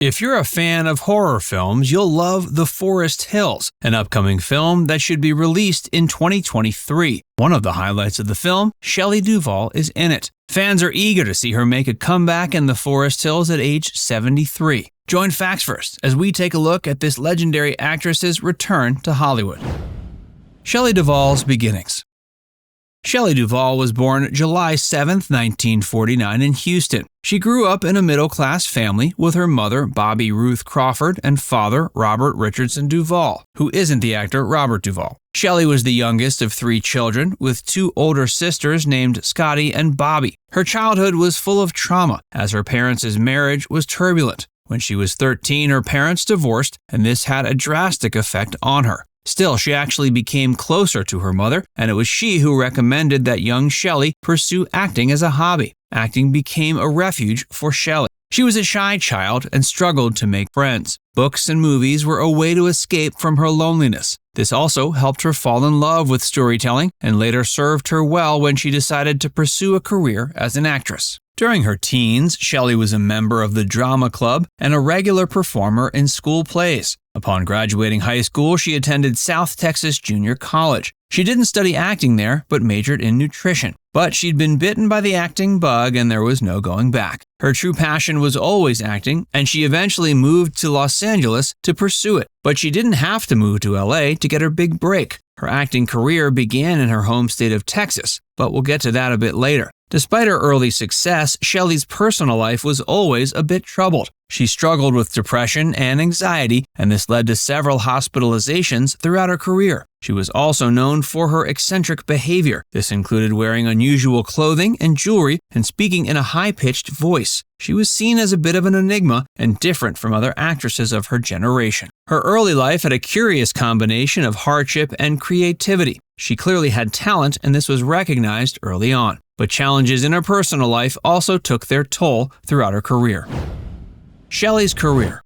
If you're a fan of horror films, you'll love The Forest Hills, an upcoming film that should be released in 2023. One of the highlights of the film, Shelley Duvall is in it. Fans are eager to see her make a comeback in The Forest Hills at age 73. Join Facts First as we take a look at this legendary actress's return to Hollywood. Shelley Duvall's beginnings. Shelley Duvall was born July 7, 1949 in Houston. She grew up in a middle-class family with her mother, Bobby Ruth Crawford, and father, Robert Richardson Duvall, who isn't the actor Robert Duvall. Shelley was the youngest of 3 children, with 2 older sisters named Scotty and Bobby. Her childhood was full of trauma, as her parents' marriage was turbulent. When she was 13, her parents divorced, and this had a drastic effect on her. Still, she actually became closer to her mother, and it was she who recommended that young Shelley pursue acting as a hobby. Acting became a refuge for Shelley. She was a shy child and struggled to make friends. Books and movies were a way to escape from her loneliness. This also helped her fall in love with storytelling and later served her well when she decided to pursue a career as an actress. During her teens, Shelley was a member of the drama club and a regular performer in school plays. Upon graduating high school, she attended South Texas Junior College. She didn't study acting there, but majored in nutrition. But she'd been bitten by the acting bug and there was no going back. Her true passion was always acting, and she eventually moved to Los Angeles to pursue it. But she didn't have to move to LA to get her big break. Her acting career began in her home state of Texas, but we'll get to that a bit later. Despite her early success, Shelley's personal life was always a bit troubled. She struggled with depression and anxiety, and this led to several hospitalizations throughout her career. She was also known for her eccentric behavior. This included wearing unusual clothing and jewelry and speaking in a high-pitched voice. She was seen as a bit of an enigma and different from other actresses of her generation. Her early life had a curious combination of hardship and creativity. She clearly had talent, and this was recognized early on. But challenges in her personal life also took their toll throughout her career. Shelley's career.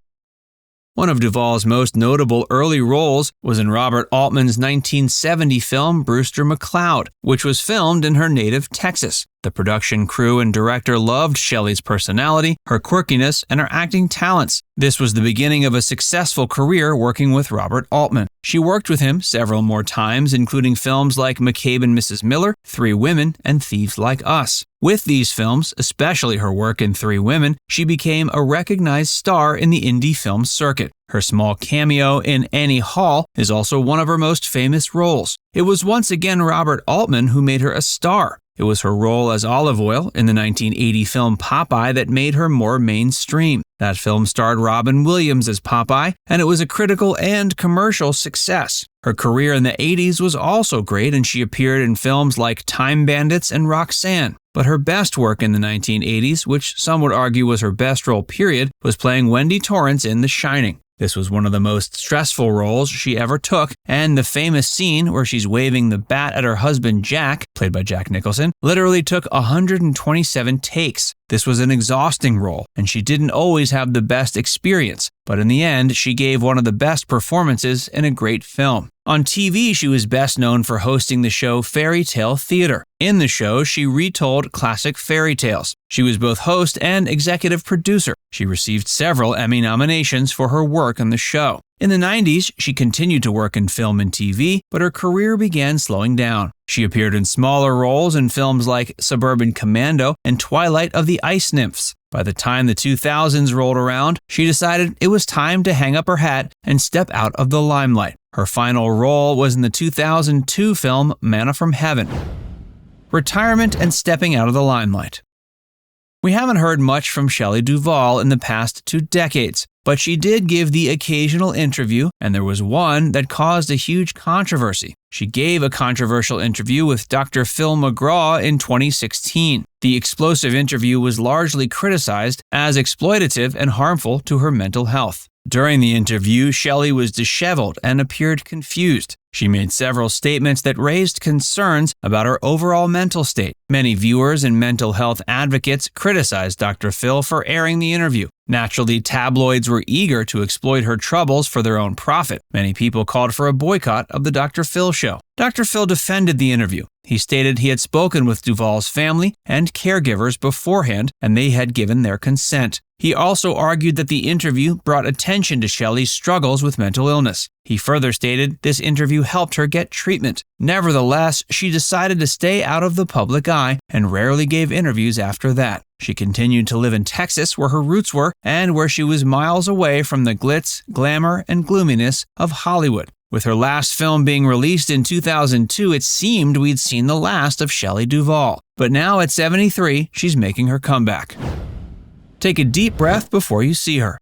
One of Duvall's most notable early roles was in Robert Altman's 1970 film Brewster McCloud, which was filmed in her native Texas. The production crew and director loved Shelley's personality, her quirkiness, and her acting talents. This was the beginning of a successful career working with Robert Altman. She worked with him several more times, including films like McCabe and Mrs. Miller, 3 Women, and Thieves Like Us. With these films, especially her work in 3 Women, she became a recognized star in the indie film circuit. Her small cameo in Annie Hall is also one of her most famous roles. It was once again Robert Altman who made her a star. It was her role as Olive Oyl in the 1980 film Popeye that made her more mainstream. That film starred Robin Williams as Popeye, and it was a critical and commercial success. Her career in the 80s was also great, and she appeared in films like Time Bandits and Roxanne. But her best work in the 1980s, which some would argue was her best role period, was playing Wendy Torrance in The Shining. This was one of the most stressful roles she ever took, and the famous scene where she's waving the bat at her husband Jack, played by Jack Nicholson, literally took 127 takes. This was an exhausting role, and she didn't always have the best experience, but in the end, she gave one of the best performances in a great film. On TV, she was best known for hosting the show Fairy Tale Theater. In the show, she retold classic fairy tales. She was both host and executive producer. She received several Emmy nominations for her work on the show. In the 90s, she continued to work in film and TV, but her career began slowing down. She appeared in smaller roles in films like Suburban Commando and Twilight of the Ice Nymphs. By the time the 2000s rolled around, she decided it was time to hang up her hat and step out of the limelight. Her final role was in the 2002 film Manna from Heaven. Retirement and stepping out of the limelight. We haven't heard much from Shelley Duvall in the past 2 decades, but she did give the occasional interview, and there was one that caused a huge controversy. She gave a controversial interview with Dr. Phil McGraw in 2016. The explosive interview was largely criticized as exploitative and harmful to her mental health. During the interview, Shelley was disheveled and appeared confused. She made several statements that raised concerns about her overall mental state. Many viewers and mental health advocates criticized Dr. Phil for airing the interview. Naturally, tabloids were eager to exploit her troubles for their own profit. Many people called for a boycott of the Dr. Phil show. show. Dr. Phil defended the interview. He stated he had spoken with Duvall's family and caregivers beforehand, and they had given their consent. He also argued that the interview brought attention to Shelley's struggles with mental illness. He further stated this interview helped her get treatment. Nevertheless, she decided to stay out of the public eye and rarely gave interviews after that. She continued to live in Texas, where her roots were, and where she was miles away from the glitz, glamour, and gloominess of Hollywood. With her last film being released in 2002, it seemed we'd seen the last of Shelley Duvall. But now at 73, she's making her comeback. Take a deep breath before you see her.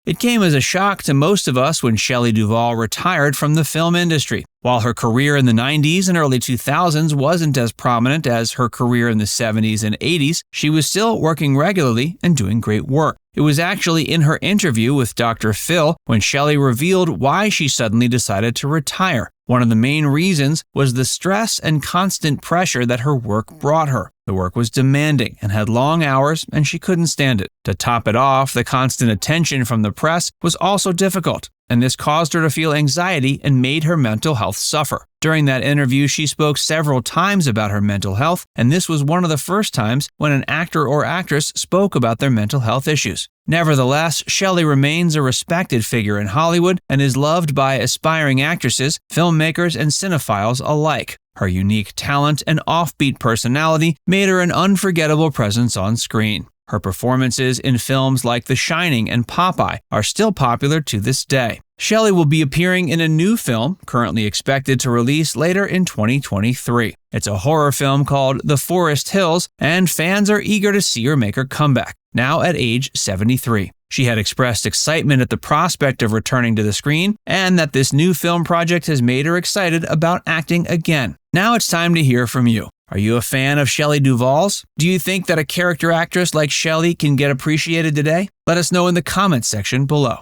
It came as a shock to most of us when Shelley Duvall retired from the film industry. While her career in the 90s and early 2000s wasn't as prominent as her career in the 70s and 80s, she was still working regularly and doing great work. It was actually in her interview with Dr. Phil when Shelley revealed why she suddenly decided to retire. One of the main reasons was the stress and constant pressure that her work brought her. The work was demanding and had long hours, and she couldn't stand it. To top it off, the constant attention from the press was also difficult, and this caused her to feel anxiety and made her mental health suffer. During that interview, she spoke several times about her mental health, and this was one of the first times when an actor or actress spoke about their mental health issues. Nevertheless, Shelley remains a respected figure in Hollywood and is loved by aspiring actresses, filmmakers, and cinephiles alike. Her unique talent and offbeat personality made her an unforgettable presence on screen. Her performances in films like The Shining and Popeye are still popular to this day. Shelley will be appearing in a new film, currently expected to release later in 2023. It's a horror film called The Forest Hills, and fans are eager to see her make her comeback, now at age 73. She had expressed excitement at the prospect of returning to the screen, and that this new film project has made her excited about acting again. Now it's time to hear from you. Are you a fan of Shelley Duvall's? Do you think that a character actress like Shelley can get appreciated today? Let us know in the comments section below.